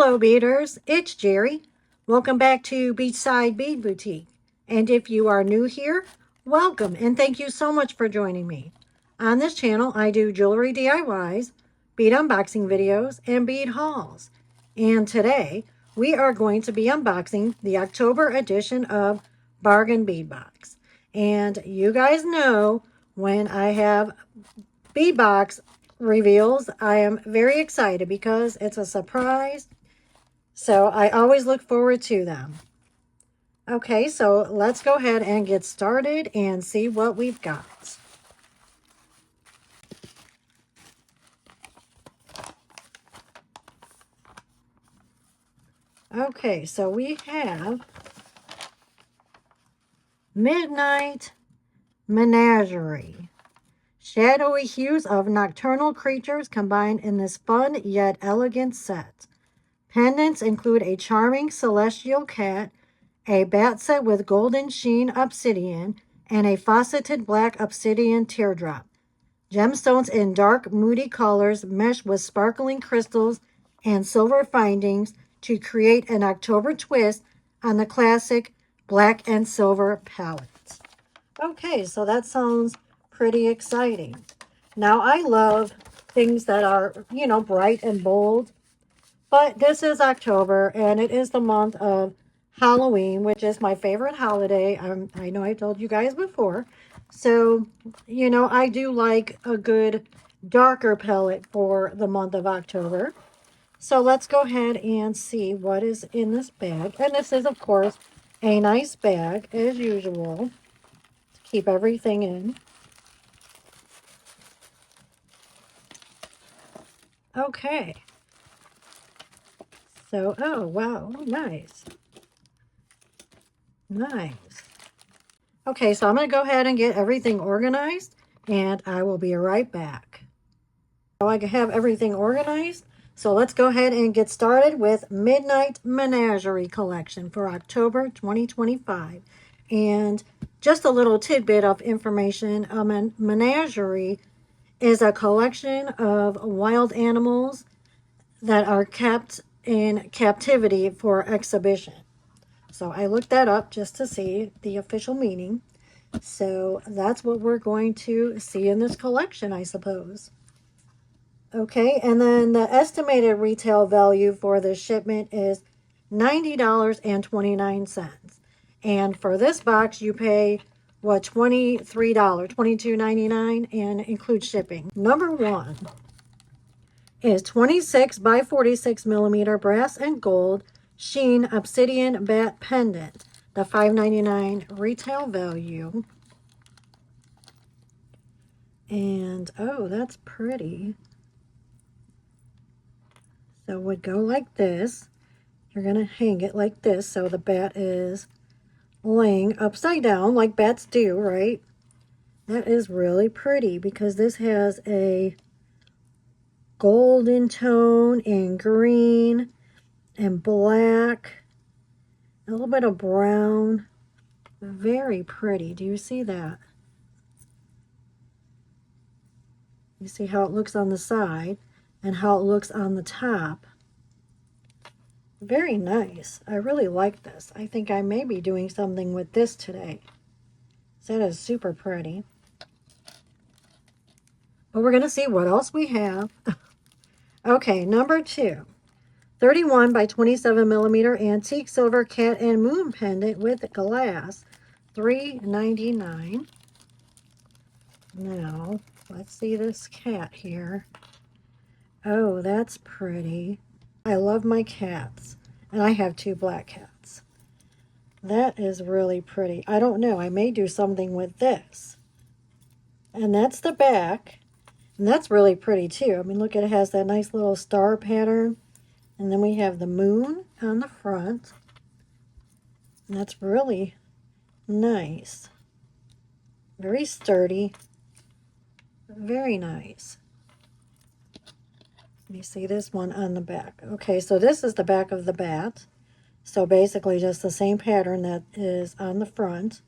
Hello beaders, it's Jerry. Welcome back to Beachside Bead Boutique. And if you are new here, welcome and thank you so much for joining me. On this channel, I do jewelry DIYs, bead unboxing videos, and bead hauls. And today, we are going to be unboxing the October edition of Bargain Bead Box. And you guys know when I have Bead Box reveals, I am very excited because it's a surprise. So I always look forward to them. Okay, so let's go ahead and get started and see what we've got. Okay, so we have Midnight Menagerie. Shadowy hues of nocturnal creatures combined in this fun yet elegant set. Pendants include a charming celestial cat, a bat set with golden sheen obsidian, and a faceted black obsidian teardrop. Gemstones in dark, moody colors mesh with sparkling crystals and silver findings to create an October twist on the classic black and silver palette. Okay, so that sounds pretty exciting. Now, I love things that are, bright and bold. But this is October, and it is the month of Halloween, which is my favorite holiday. I know I told you guys before. So, I do like a good darker palette for the month of October. So let's go ahead and see what is in this bag. And this is, of course, a nice bag, as usual, to keep everything in. Okay. So, oh, wow, nice. Nice. Okay, so I'm going to go ahead and get everything organized, and I will be right back. So I have everything organized, so let's go ahead and get started with Midnight Menagerie Collection for October 2025. And just a little tidbit of information, a menagerie is a collection of wild animals that are kept in captivity for exhibition. So I looked that up just to see the official meaning. So that's what we're going to see in this collection, I suppose. Okay, and then the estimated retail value for this shipment is $90.29. And for this box, you pay, what, $23, $22.99, and includes shipping. Number one is 26 by 46 millimeter brass and gold sheen obsidian bat pendant. The $5.99 retail value. And oh, that's pretty. So it would go like this. You're going to hang it like this so the bat is laying upside down like bats do, right? That is really pretty because this has a golden tone and green and black, a little bit of brown. Very pretty. Do you see that? You see how it looks on the side and how it looks on the top. Very nice. I really like this. I think I may be doing something with this today. That is super pretty. But we're going to see what else we have. Okay, number two. 31 by 27 millimeter antique silver cat and moon pendant with glass. $3.99. Now, let's see this cat here. Oh, that's pretty. I love my cats. And I have two black cats. That is really pretty. I don't know. I may do something with this. And that's the back. And that's really pretty too. I mean, look, it has that nice little star pattern. And then we have the moon on the front. And that's really nice. Very sturdy. Very nice. Let me see this one on the back. Okay, so this is the back of the bat. So basically just the same pattern that is on the front,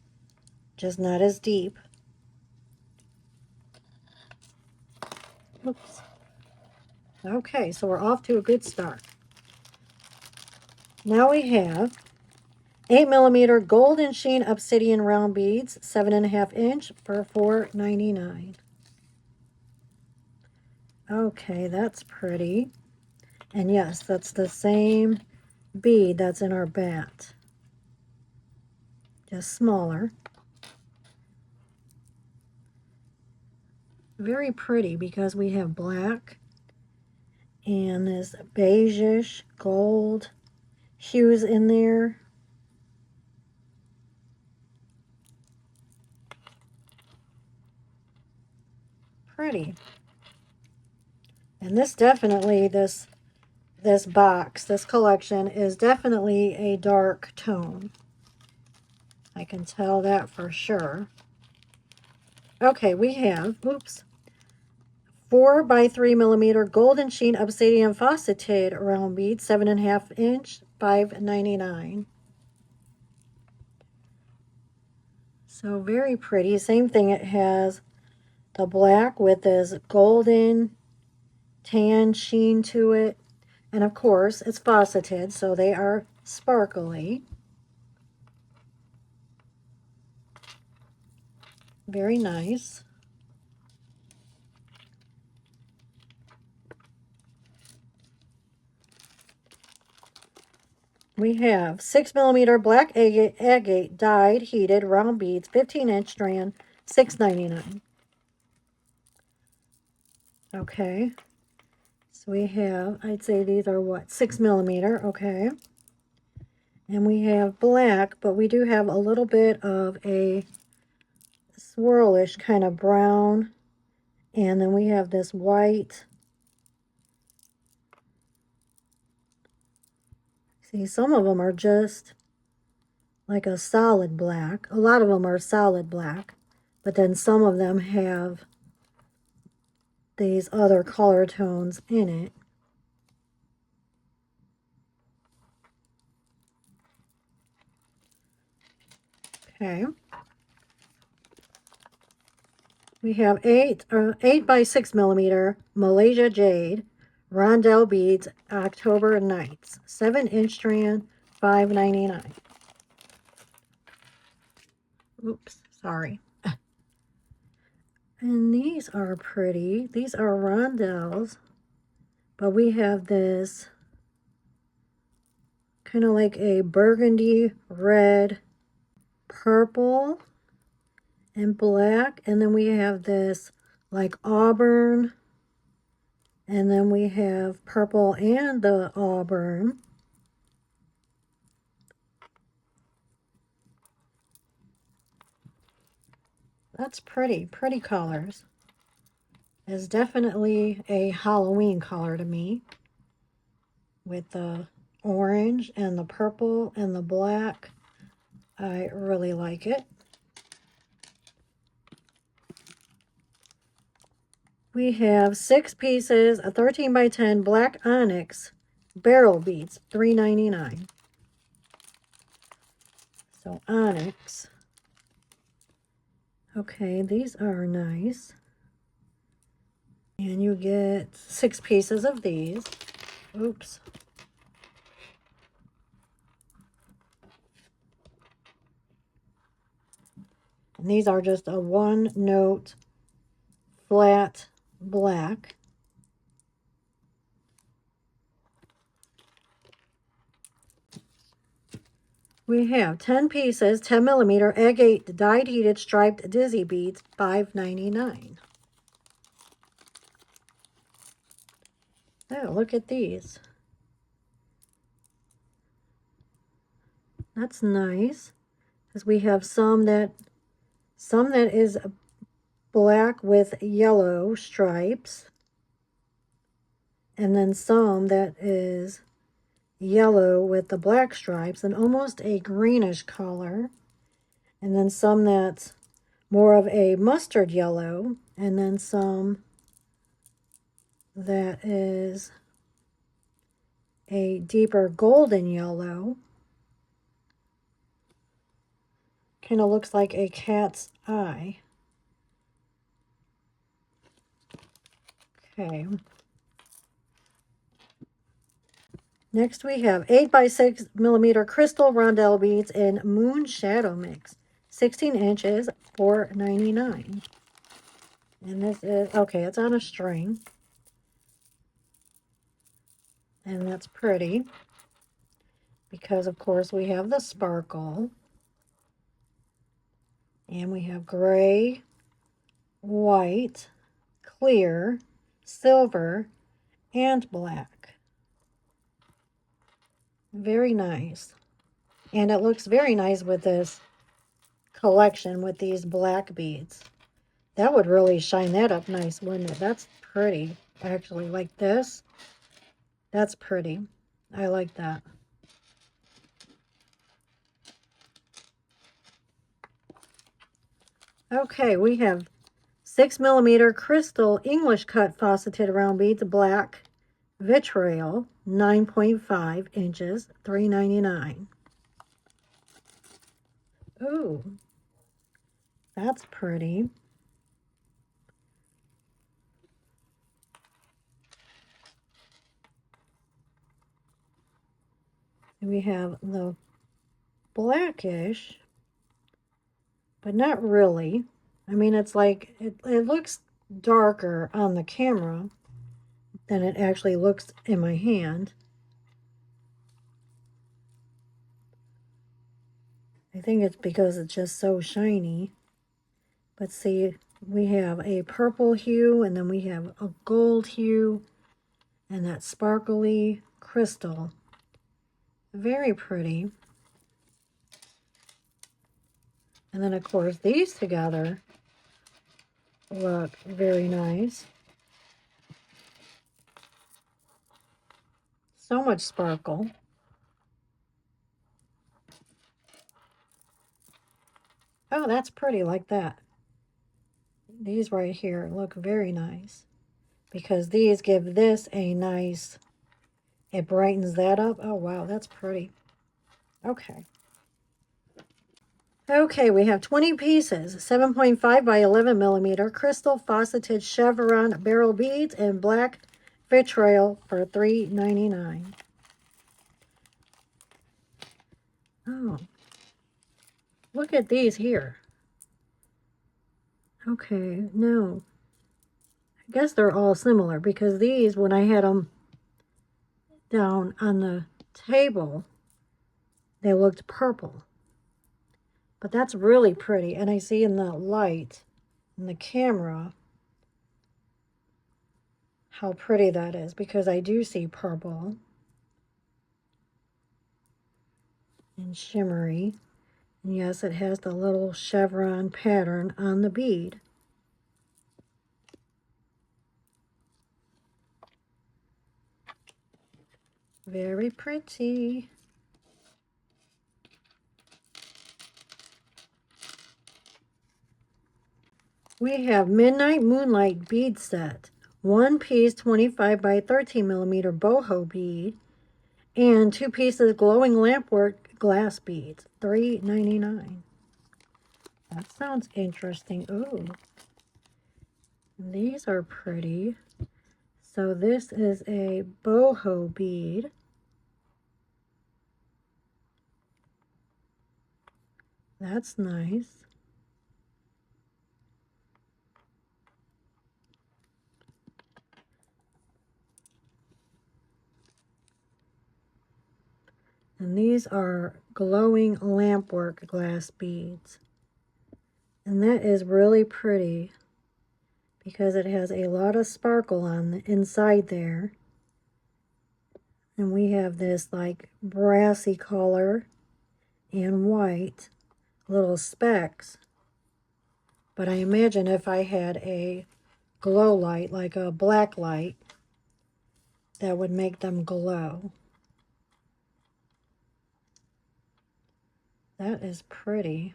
just not as deep. Oops. Okay, so we're off to a good start. Now we have 8mm golden sheen obsidian round beads, 7.5 inch for $4.99. Okay, that's pretty. And yes, that's the same bead that's in our bat, just smaller. Very pretty because we have black and this beigeish gold hues in there. Pretty. And this definitely, this box, this collection is definitely a dark tone. I can tell that for sure. Okay, we have, oops, 4 by 3mm golden sheen obsidian faceted round bead, 7.5 inch, $5.99. So very pretty. Same thing, it has the black with this golden tan sheen to it. And of course, it's faceted, so they are sparkly. Very nice. We have 6mm black agate dyed heated round beads, 15-inch strand, $6.99. Okay. So we have, I'd say these are what, 6mm, okay. And we have black, but we do have a little bit of a swirlish kind of brown. And then we have this white. See, some of them are just like a solid black. A lot of them are solid black. But then some of them have these other color tones in it. Okay. We have 8 by 6mm Malaysia Jade Rondelle beads, October Nights, 7-inch strand, $5.99. Oops, sorry. And these are pretty. These are rondelles, but we have this kind of like a burgundy red, purple, and black. And then we have this like auburn. And then we have purple and the auburn. That's pretty, pretty colors. It's definitely a Halloween color to me. With the orange and the purple and the black. I really like it. We have 6 pieces, a 13 by 10 black onyx barrel beads, $3.99. So onyx. Okay, these are nice. And you get 6 pieces of these. Oops. And these are just a 1-note flat black. We have 10 pieces, 10mm agate dyed heated striped dizzy beads, $5.99. Oh, look at these. That's nice. Because we have some that is black with yellow stripes. And then some that is yellow with the black stripes and almost a greenish color. And then some that's more of a mustard yellow. And then some that is a deeper golden yellow. Kind of looks like a cat's eye. Okay. Next we have 8x6mm crystal rondelle beads in Moon Shadow Mix. 16 inches, $4.99. And this is, okay, it's on a string. And that's pretty. Because, of course, we have the sparkle. And we have gray, white, clear, silver, and black. Very nice. And it looks very nice with this collection with these black beads. That would really shine that up nice, wouldn't it? That's pretty, actually. Like this. That's pretty. I like that. Okay, we have 6mm crystal English cut faceted round beads, black, vitriol, 9.5 inches, $3.99. Ooh, that's pretty. We have the blackish, but not really. I mean, it's like, it looks darker on the camera than it actually looks in my hand. I think it's because it's just so shiny. But see, we have a purple hue, and then we have a gold hue, and that sparkly crystal. Very pretty. And then, of course, these together look very nice. So much sparkle. Oh, that's pretty like that. These right here look very nice because these give this a nice, it brightens that up. Oh, wow, that's pretty. Okay. Okay, we have 20 pieces, 7.5 by 11mm crystal faceted chevron barrel beads in black vitriol for $3.99. Oh, look at these here. Okay, no. I guess they're all similar because these, when I had them down on the table, they looked purple. But that's really pretty. And I see in the light, in the camera, how pretty that is because I do see purple and shimmery. And yes, it has the little chevron pattern on the bead. Very pretty. We have Midnight Moonlight bead set. One piece 25 by 13mm boho bead and 2 pieces glowing lampwork glass beads. $3.99. That sounds interesting. Ooh. These are pretty. So this is a boho bead. That's nice. And these are glowing lampwork glass beads. And that is really pretty because it has a lot of sparkle on the inside there. And we have this like brassy color and white little specks. But I imagine if I had a glow light, like a black light, that would make them glow. That is pretty.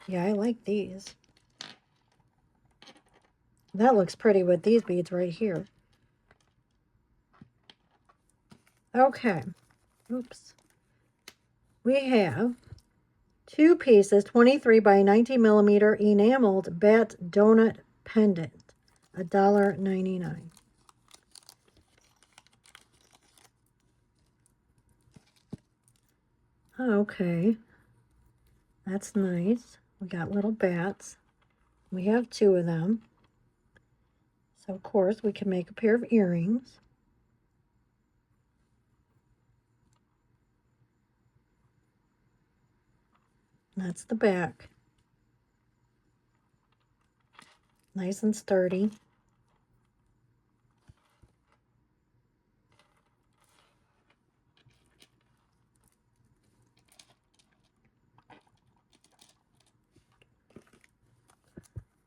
Yeah, I like these. That looks pretty with these beads right here. Okay. Oops. We have 2 pieces, 23 by 19mm enameled bat donut pendant, $1.99. Okay, that's nice. We got little bats. We have 2 of them. So of course we can make a pair of earrings. That's the back. Nice and sturdy.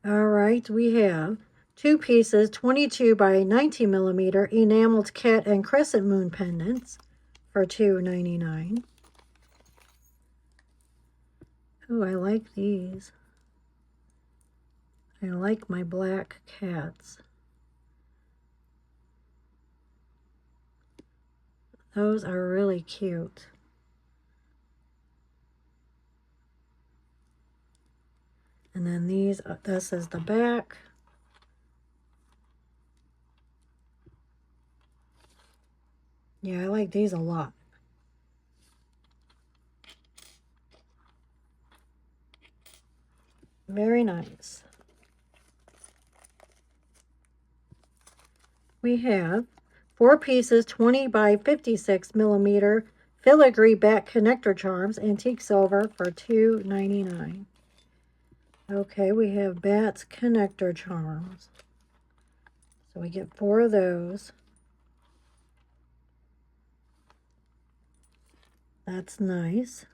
All right, we have 2 pieces, 22 by 19 millimeter enameled cat and crescent moon pendants for $2.99. Oh, I like these. I like my black cats. Those are really cute. And then these, this is the back. Yeah, I like these a lot. Very nice. We have 4 pieces, 20 by 56 millimeter filigree back connector charms, antique silver for $2.99. Okay, we have bats connector charms. So we get 4 of those. That's nice.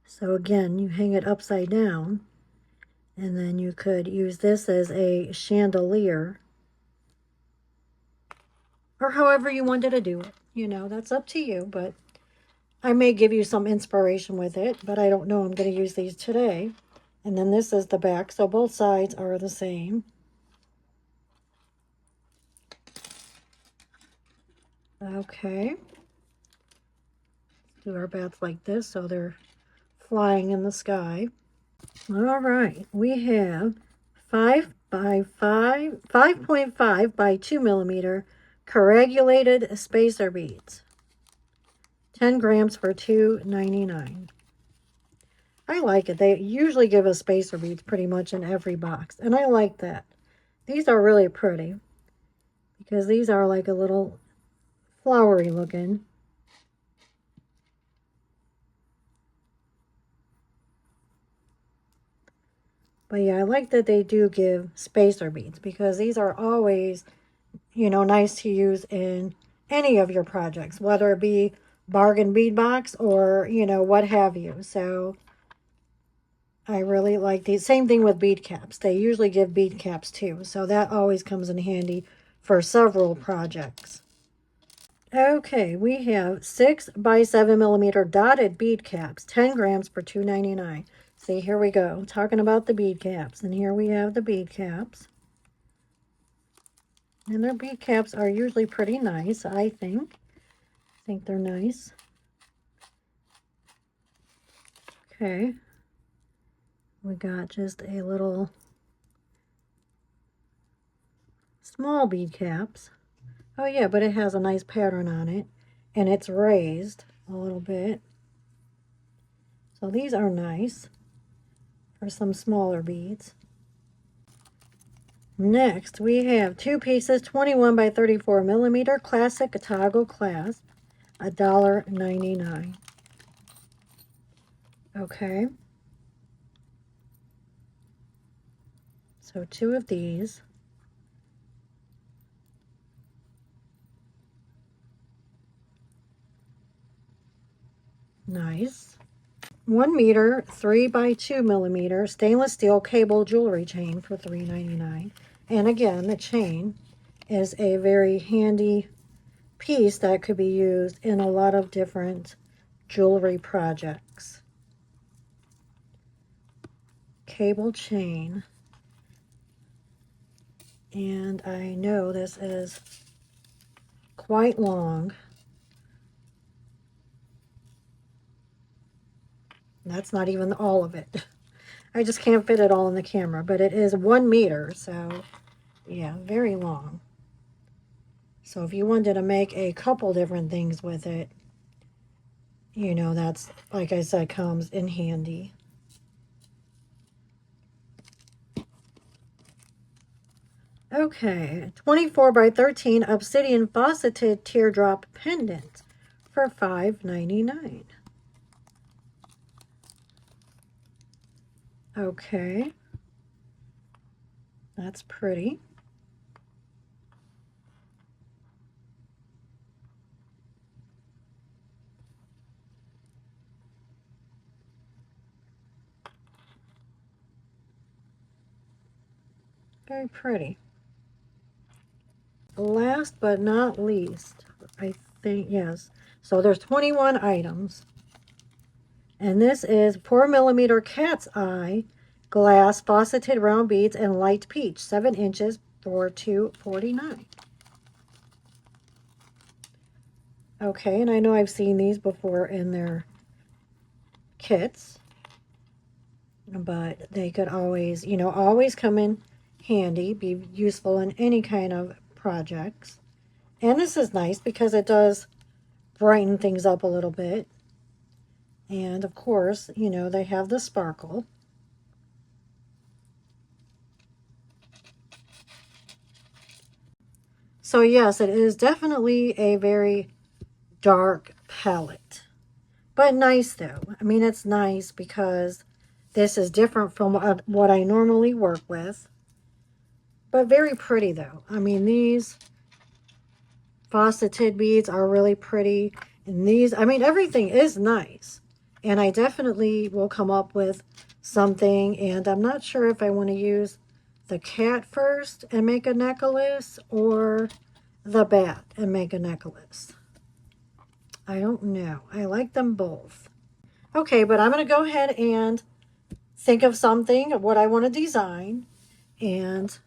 So again, you hang it upside down, and then you could use this as a chandelier, or however you wanted to do it. You know, that's up to you, but I may give you some inspiration with it, but I don't know I'm going to use these today. And then this is the back, so both sides are the same. Okay. Let's do our bats like this so they're flying in the sky. All right, we have 5.5 by 2 millimeter coagulated spacer beads. 10 grams for $2.99. I like it. They usually give us spacer beads pretty much in every box, and I like that. These are really pretty because these are like a little flowery looking. But yeah, I like that they do give spacer beads because these are always, you know, nice to use in any of your projects, whether it be Bargain Bead Box or, you know, what have you. So I really like these. Same thing with bead caps. They usually give bead caps too. So that always comes in handy for several projects. Okay, we have 6 by 7 millimeter dotted bead caps, 10 grams for $2.99. See, here we go, talking about the bead caps. And here we have the bead caps. And their bead caps are usually pretty nice, I think. I think they're nice. Okay. We got just a little small bead caps. Oh yeah, but it has a nice pattern on it. And it's raised a little bit. So these are nice for some smaller beads. Next, we have 2 pieces, 21 by 34 millimeter classic toggle clasp, $1.99. Okay. So 2 of these. Nice. 1 meter, 3 by 2 millimeter stainless steel cable jewelry chain for $3.99. And again, the chain is a very handy piece that could be used in a lot of different jewelry projects. Cable chain. And I know this is quite long. That's not even all of it. I just can't fit it all in the camera, but it is 1 meter, so yeah, very long. So if you wanted to make a couple different things with it, you know, that's, like I said, comes in handy. Okay, 24 by 13 obsidian faceted teardrop pendant for $5.99. Okay, that's pretty. Very pretty. Last but not least, I think, yes. So there's 21 items. And this is 4mm cat's eye glass faceted round beads in light peach, 7 inches for $2.49. Okay, and I know I've seen these before in their kits, but they could always, you know, always come in handy, be useful in any kind of projects. And this is nice because it does brighten things up a little bit. And of course, you know, they have the sparkle. So yes, it is definitely a very dark palette, but nice though. I mean, it's nice because this is different from what I normally work with, but very pretty though. I mean, these faceted beads are really pretty, and these, I mean, everything is nice, and I definitely will come up with something. And I'm not sure if I want to use the cat first and make a necklace, or the bat and make a necklace. I don't know. I like them both. Okay, but I'm going to go ahead and think of something, what I want to design, and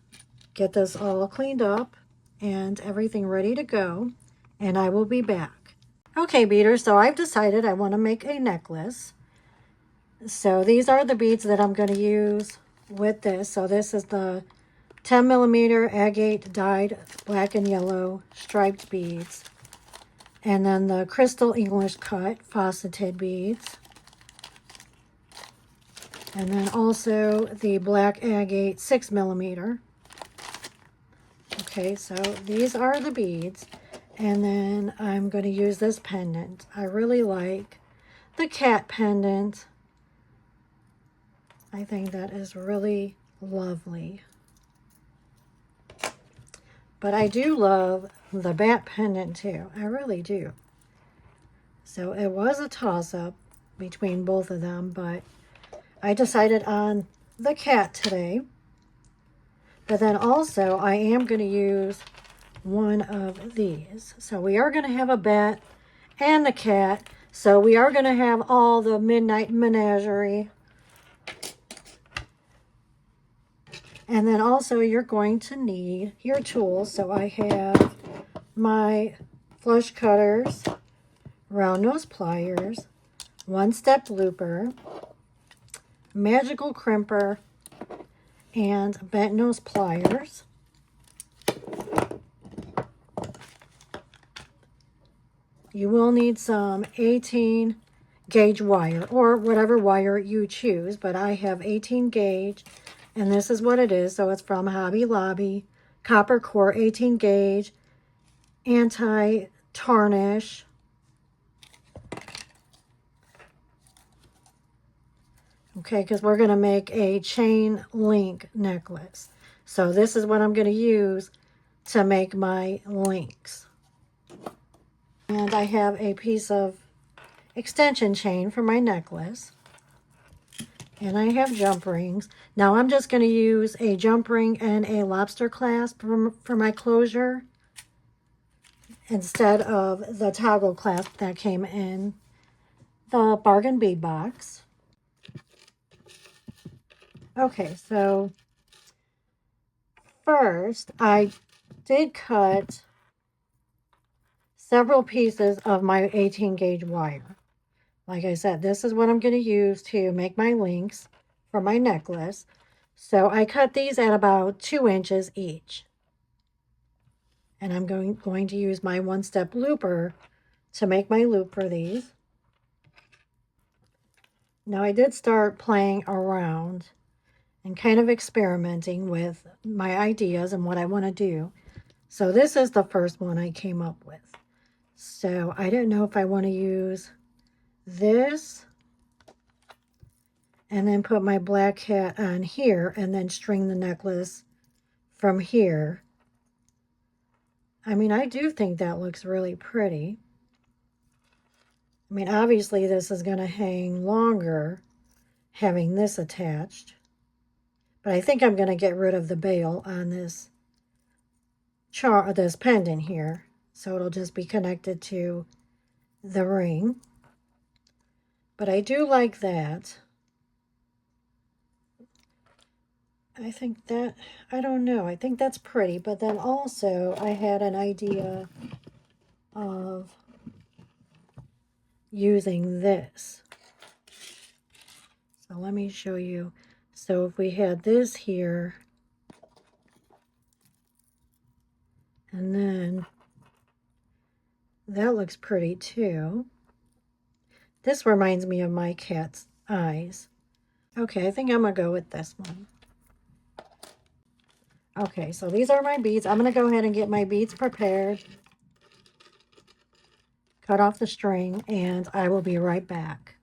get this all cleaned up and everything ready to go, and I will be back. Okay, beaders, so I've decided I want to make a necklace. So these are the beads that I'm going to use with this. So this is the 10mm agate dyed black and yellow striped beads. And then the crystal English cut faceted beads. And then also the black agate 6mm. Okay, so these are the beads. And then I'm going to use this pendant. I really like the cat pendant. I think that is really lovely. But I do love the bat pendant too. I really do. So it was a toss-up between both of them, but I decided on the cat today. But then also I am going to use one of these. So we are going to have a bat and the cat. So we are going to have all the Midnight Menagerie. And then also you're going to need your tools. So I have my flush cutters, round nose pliers, one-step looper, magical crimper, and bent nose pliers. You will need some 18 gauge wire, or whatever wire you choose, but I have 18 gauge, and this is what it is. So it's from Hobby Lobby, copper core, 18 gauge, anti-tarnish. Okay, because we're going to make a chain link necklace. So this is what I'm going to use to make my links. And I have a piece of extension chain for my necklace. And I have jump rings. Now I'm just going to use a jump ring and a lobster clasp for my closure, instead of the toggle clasp that came in the Bargain Bead Box. Okay, so first I did cut several pieces of my 18 gauge wire. Like I said, this is what I'm going to use to make my links for my necklace. So I cut these at about 2 inches each. And I'm going to use my one-step looper to make my loop for these. Now I did start playing around and kind of experimenting with my ideas and what I want to do. So this is the first one I came up with. So I don't know if I want to use this and then put my black hat on here and then string the necklace from here. I mean, I do think that looks really pretty. I mean, obviously this is going to hang longer having this attached. But I think I'm going to get rid of the bail on this pendant here. So it'll just be connected to the ring. But I do like that. I think that, I don't know, I think that's pretty. But then also I had an idea of using this. So let me show you. So if we had this here, and then that looks pretty too. This reminds me of my cat's eyes. Okay, I think I'm going to go with this one. Okay, so these are my beads. I'm going to go ahead and get my beads prepared. Cut off the string, and I will be right back.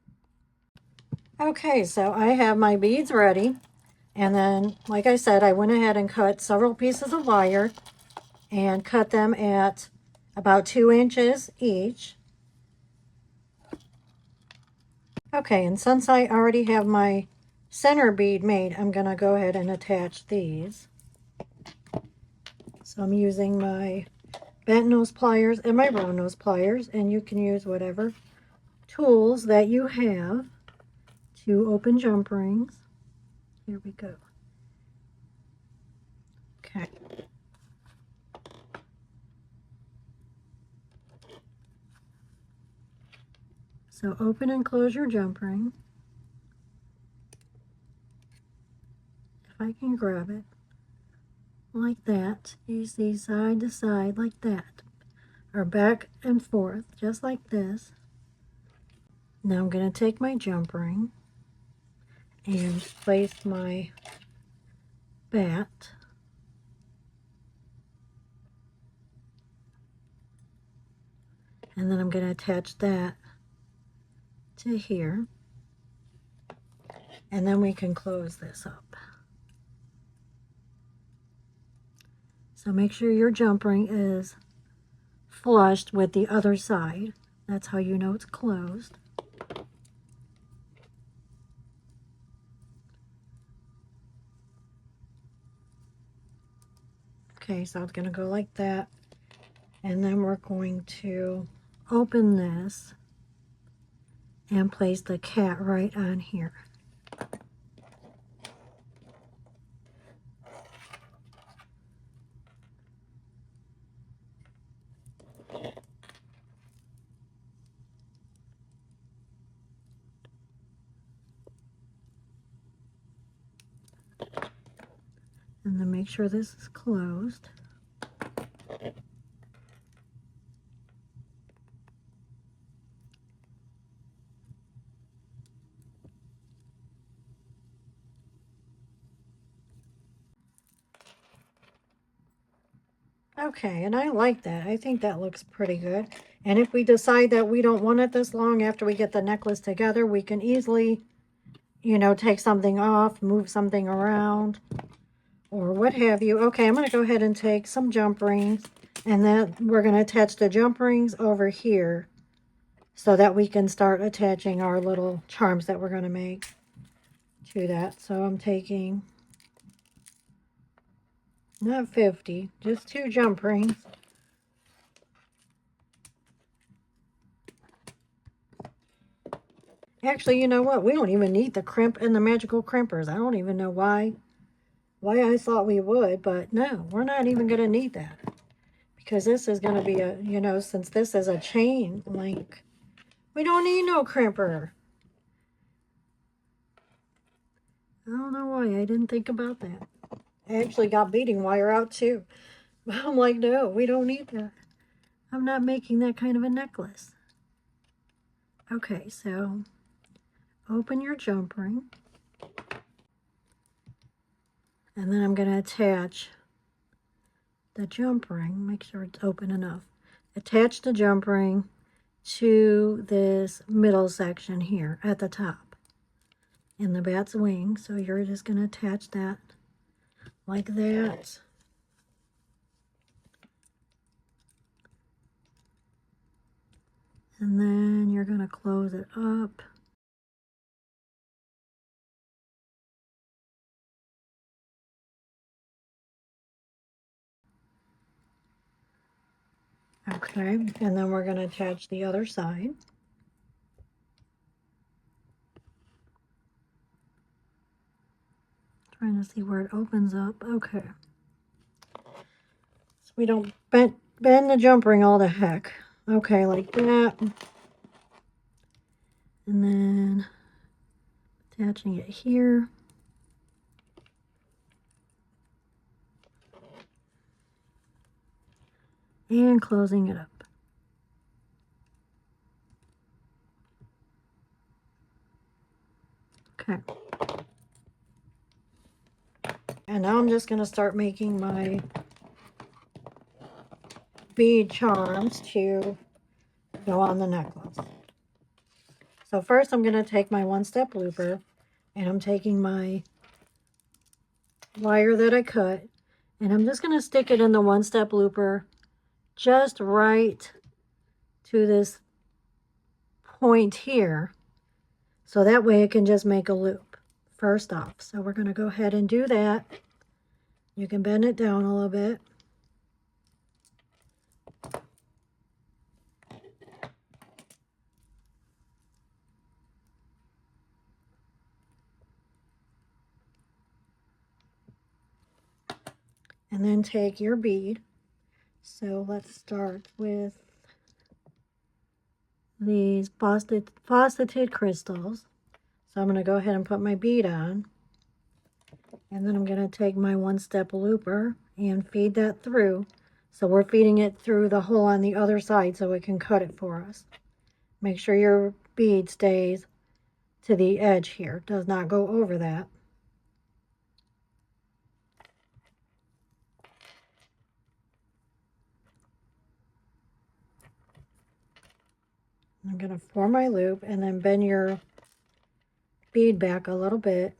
Okay, so I have my beads ready. And then, like I said, I went ahead and cut several pieces of wire and cut them at about 2 inches each. Okay, and since I already have my center bead made, I'm going to go ahead and attach these. So I'm using my bent nose pliers and my round nose pliers, and you can use whatever tools that you have to open jump rings. Here we go. Okay. So open and close your jump ring. If I can grab it like that, you see side to side like that, or back and forth just like this. Now I'm going to take my jump ring and place my bat and then I'm going to attach that to here, and then we can close this up. So make sure your jump ring is flushed with the other side. That's how you know it's closed. Okay, so it's going to go like that. And then we're going to open this and place the cat right on here. And then make sure this is closed. Okay, and I like that. I think that looks pretty good. And if we decide that we don't want it this long after we get the necklace together, we can easily, you know, take something off, move something around, or what have you. Okay, I'm going to go ahead and take some jump rings, and then we're going to attach the jump rings over here so that we can start attaching our little charms that we're going to make to that. So I'm taking, not 50, just 2 jump rings. Actually, you know what? We don't even need the crimp and the magical crimpers. I don't even know why I thought we would, but no, we're not even going to need that. Because this is going to be a, you know, since this is a chain link, we don't need no crimper. I don't know why I didn't think about that. I actually got beading wire out too. I'm like, no, we don't need that. I'm not making that kind of a necklace. Okay, so open your jump ring. And then I'm going to attach the jump ring. Make sure it's open enough. Attach the jump ring to this middle section here at the top in the bat's wing. So you're just going to attach that like that. And then you're going to close it up. Okay, and then we're going to attach the other side. Trying to see where it opens up. Okay. So we don't bend the jump ring all the heck. Okay, like that. And then attaching it here. And closing it up. Okay. And now I'm just going to start making my bead charms to go on the necklace. So first I'm going to take my one-step looper, and I'm taking my wire that I cut, and I'm just going to stick it in the one-step looper just right to this point here, so that way it can just make a loop first off. So we're going to go ahead and do that. You can bend it down a little bit. And then take your bead. So let's start with these faceted crystals. So I'm going to go ahead and put my bead on. And then I'm going to take my one-step looper and feed that through. So we're feeding it through the hole on the other side so it can cut it for us. Make sure your bead stays to the edge here. Does not go over that. I'm going to form my loop and then bend your bead back a little bit.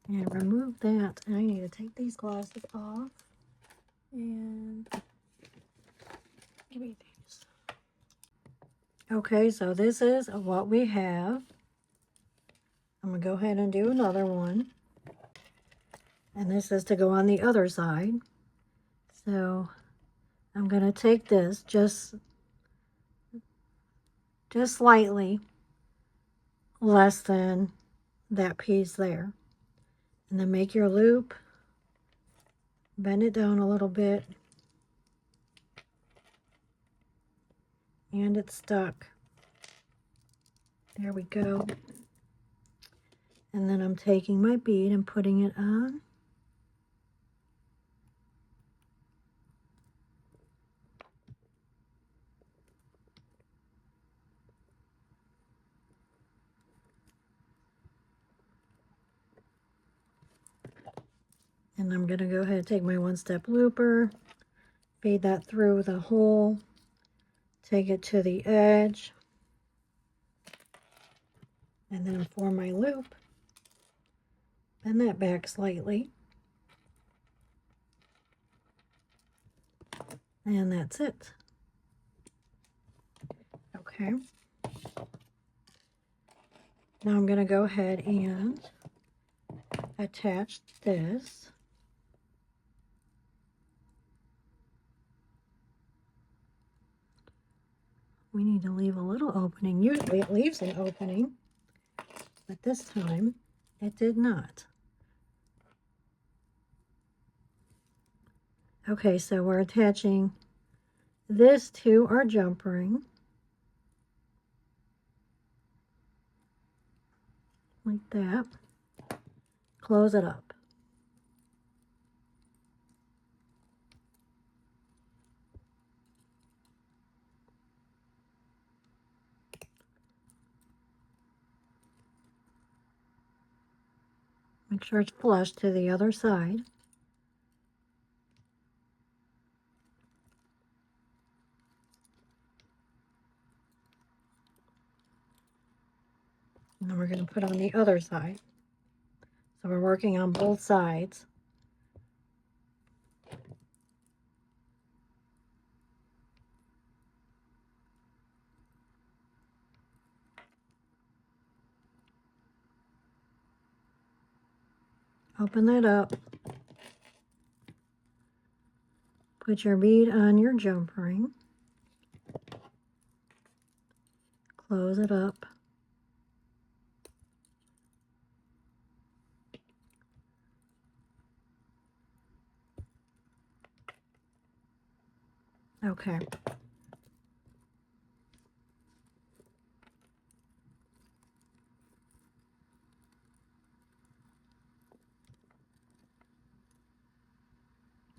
And remove that. I need to take these glasses off. And give me these. Okay, so this is what we have. I'm going to go ahead and do another one. And this is to go on the other side. So I'm going to take this just slightly less than that piece there. And then make your loop. Bend it down a little bit. And it's stuck. There we go. And then I'm taking my bead and putting it on. And I'm going to go ahead and take my one-step looper, feed that through the hole, take it to the edge, and then form my loop. Bend that back slightly. And that's it. Okay. Now I'm going to go ahead and attach this. We need to leave a little opening. Usually it leaves an opening, but this time it did not. Okay, so we're attaching this to our jump ring. Like that. close it up. Make sure it's flush to the other side. And then we're going to put on the other side. So we're working on both sides. Open that up. Put your bead on your jump ring. Close it up. Okay.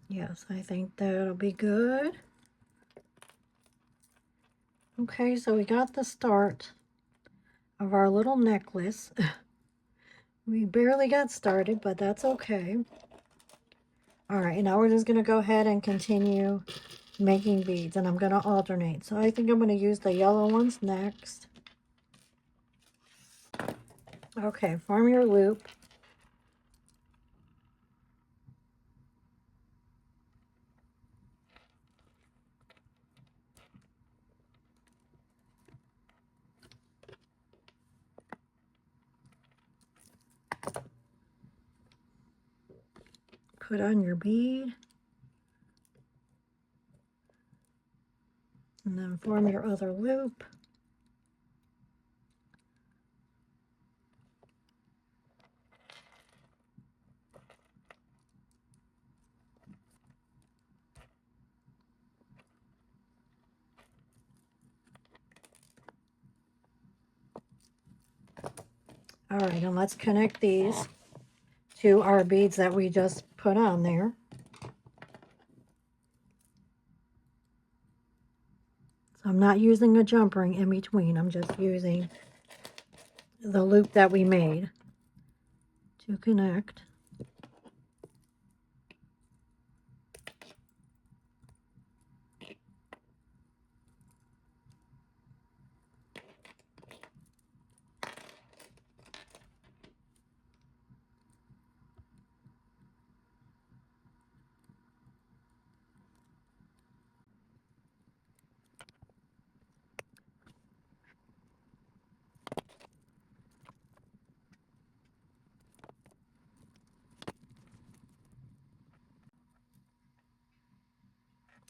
Yes, I think that'll be good. Okay, so we got the start of our little necklace. We barely got started, but that's okay. All right, now we're just going to go ahead and continue making beads, and I'm going to alternate. So I think I'm going to use the yellow ones next. Okay, form your loop. Put on your bead. And then form your other loop. All right, and let's connect these to our beads that we just put on there. So I'm not using a jump ring in between. I'm just using the loop that we made to connect.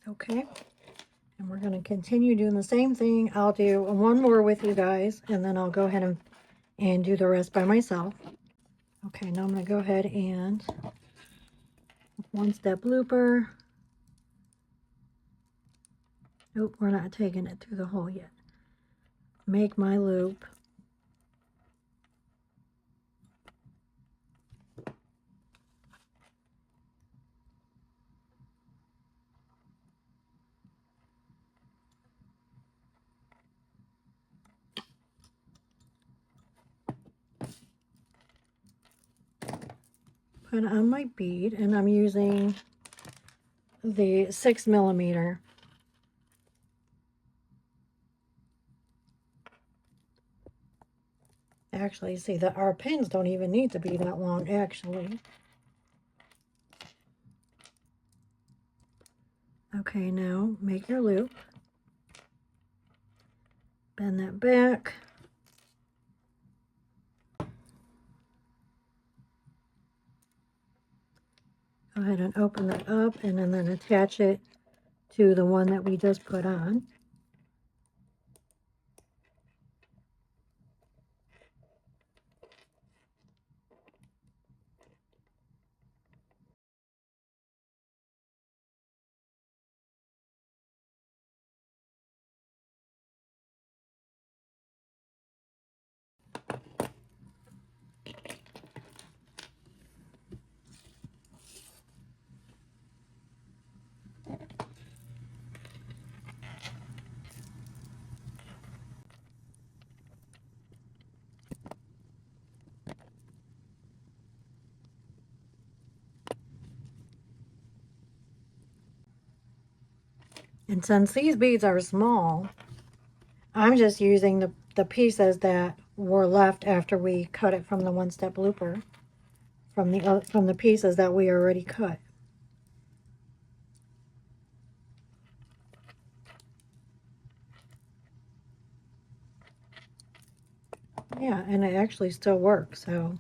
Okay, and we're going to continue doing the same thing. I'll do one more with you guys, and then I'll go ahead and do the rest by myself. Okay, now I'm going to go ahead and one step looper. Nope, we're not taking it through the hole yet. Make my loop. Put on my bead, and I'm using the 6mm. Actually, see that our pins don't even need to be that long, actually. Okay, now make your loop. Bend that back. Go ahead and open that up, and then attach it to the one that we just put on. And since these beads are small, I'm just using the pieces that were left after we cut it from the one-step looper, from the pieces that we already cut. Yeah, and it actually still works, so.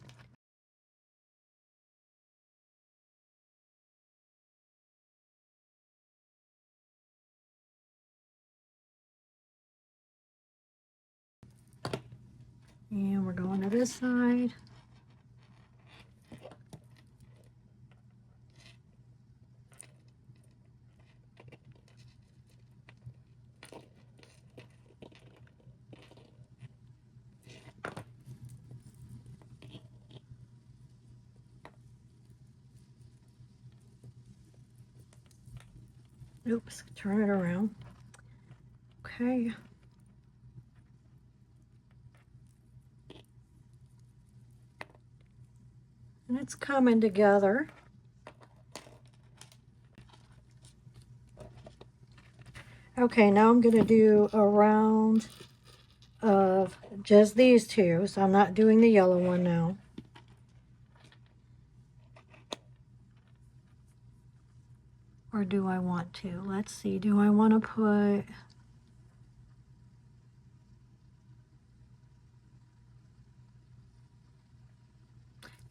And we're going to this side. Oops, turn it around. Okay. And it's coming together. Okay, now I'm going to do a round of just these two, so I'm not doing the yellow one now. Or do I want to? Let's see, do I want to put...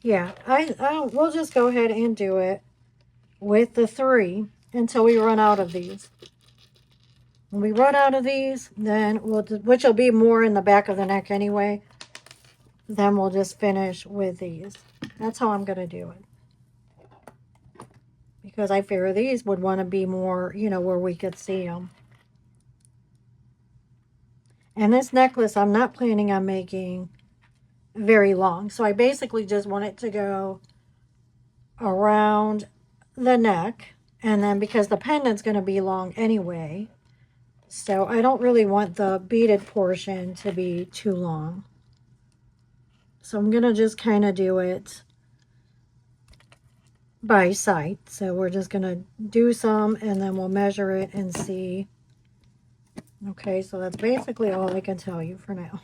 Yeah, we'll just go ahead and do it with the 3 until we run out of these. When we run out of these, then we'll, which will be more in the back of the neck anyway, then we'll just finish with these. That's how I'm going to do it. Because I figure these would want to be more, you know, where we could see them. And this necklace, I'm not planning on making very long. So I basically just want it to go around the neck. And then because the pendant's going to be long anyway, so I don't really want the beaded portion to be too long. So I'm going to just kind of do it by sight. So we're just going to do some and then we'll measure it and see. Okay, so that's basically all I can tell you for now.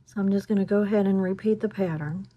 So I'm just going to go ahead and repeat the pattern.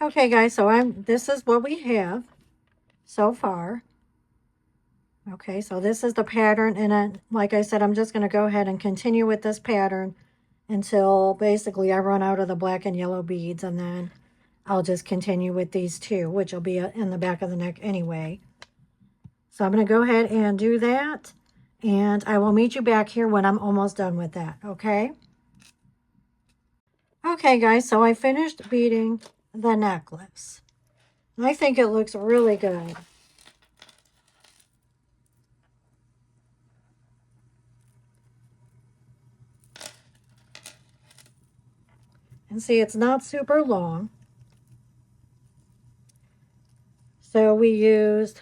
Okay guys, so this is what we have so far. Okay, so this is the pattern, and then, like I said, I'm just going to go ahead and continue with this pattern until basically I run out of the black and yellow beads, and then I'll just continue with these two, which will be in the back of the neck anyway. So I'm going to go ahead and do that, And I will meet you back here when I'm almost done with that, okay? Okay, guys, so I finished beading the necklace. I think it looks really good. And see, it's not super long. So we used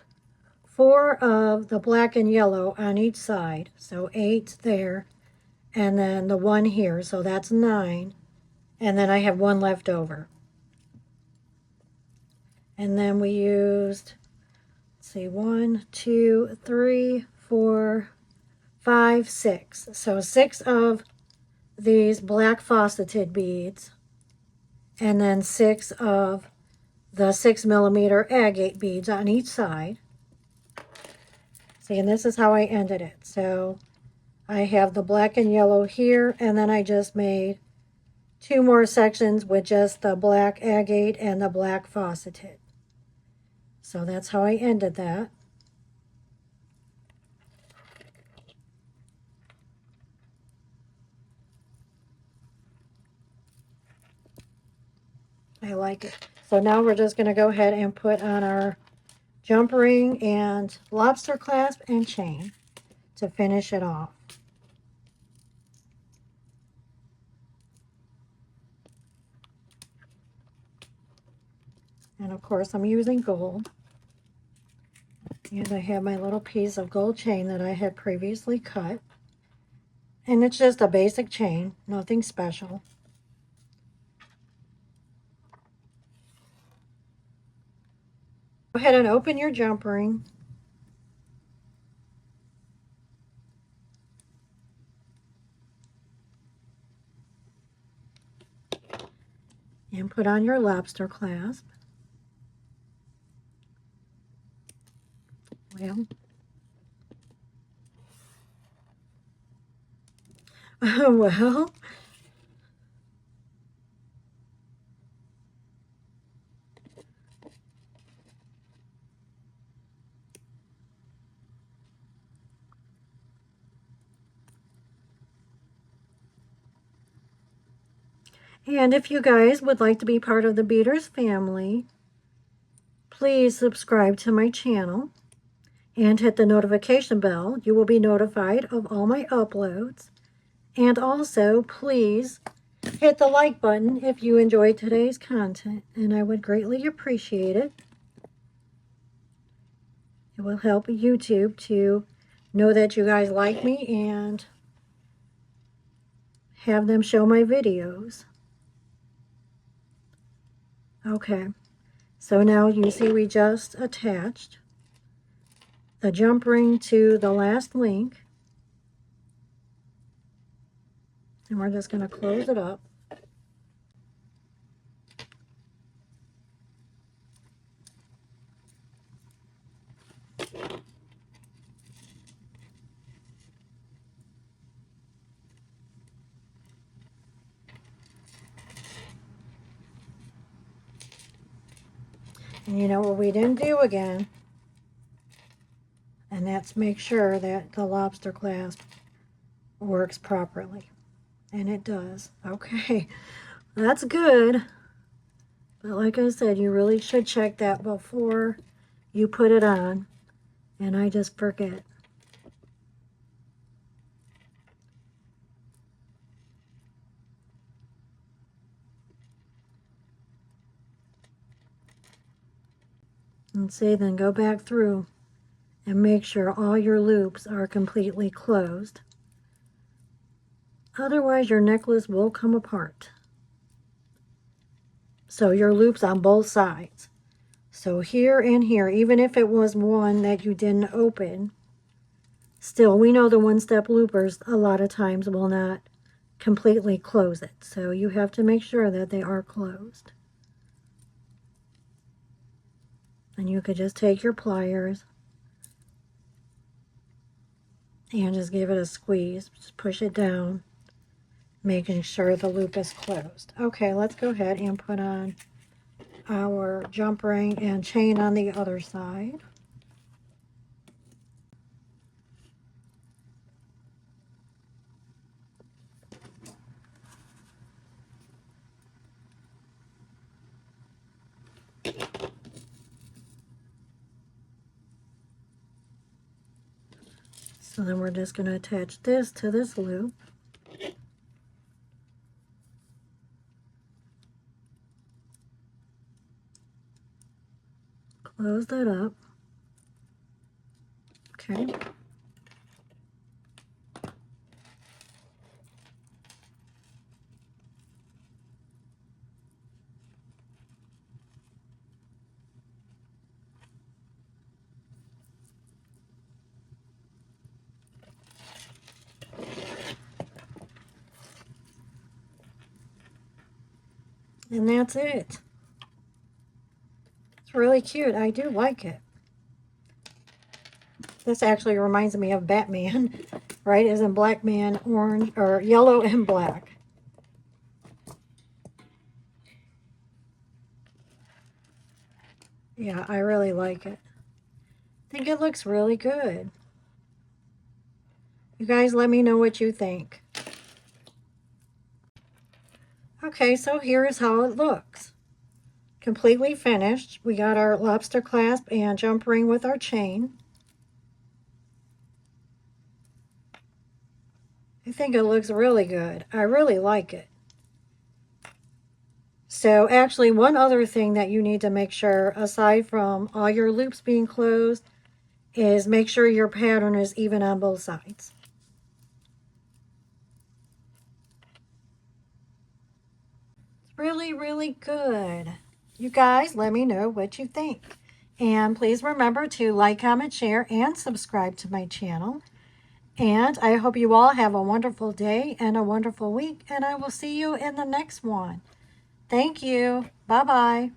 4 of the black and yellow on each side. So 8 there. And then the 1 here. So that's 9. And then I have 1 left over. And then we used, let's see, 1, 2, 3, 4, 5, 6. So 6 of these black faceted beads. And then 6 of the 6mm agate beads on each side. See, and this is how I ended it. So I have the black and yellow here, and then I just made 2 more sections with just the black agate and the black faceted. So that's how I ended that. I like it. So now we're just going to go ahead and put on our jump ring and lobster clasp and chain to finish it off. And of course I'm using gold. And I have my little piece of gold chain that I had previously cut. And it's just a basic chain, nothing special. Go ahead and open your jump ring. And put on your lobster clasp. Well, and if you guys would like to be part of the Beaders family, please subscribe to my channel and hit the notification bell. You will be notified of all my uploads. And also, please hit the like button if you enjoyed today's content, and I would greatly appreciate it. It will help YouTube to know that you guys like me and have them show my videos. Okay, so now you see we just attached the jump ring to the last link. And we're just going to close it up. And you know what we didn't do again? And that's make sure that the lobster clasp works properly. And it does. Okay, that's good. But like I said, you really should check that before you put it on. And I just forget. And see, then go back through and make sure all your loops are completely closed. Otherwise, your necklace will come apart. So your loops on both sides. So here and here, even if it was one that you didn't open, still, we know the one-step loopers a lot of times will not completely close it. So you have to make sure that they are closed. And you could just take your pliers and just give it a squeeze. Just push it down, making sure the loop is closed. Okay, let's go ahead and put on our jump ring and chain on the other side. So then we're just going to attach this to this loop. Close that up. Okay. And that's it. It's really cute. I do like it. This actually reminds me of Batman, right? As in black man, orange, or yellow and black. Yeah, I really like it. I think it looks really good. You guys let me know what you think. Okay, so here is how it looks. Completely finished. We got our lobster clasp and jump ring with our chain. I think it looks really good. I really like it. So actually, one other thing that you need to make sure, aside from all your loops being closed, is make sure your pattern is even on both sides. It's really, really good. You guys, let me know what you think. And please remember to like, comment, share, and subscribe to my channel. And I hope you all have a wonderful day and a wonderful week, and I will see you in the next one. Thank you. Bye-bye.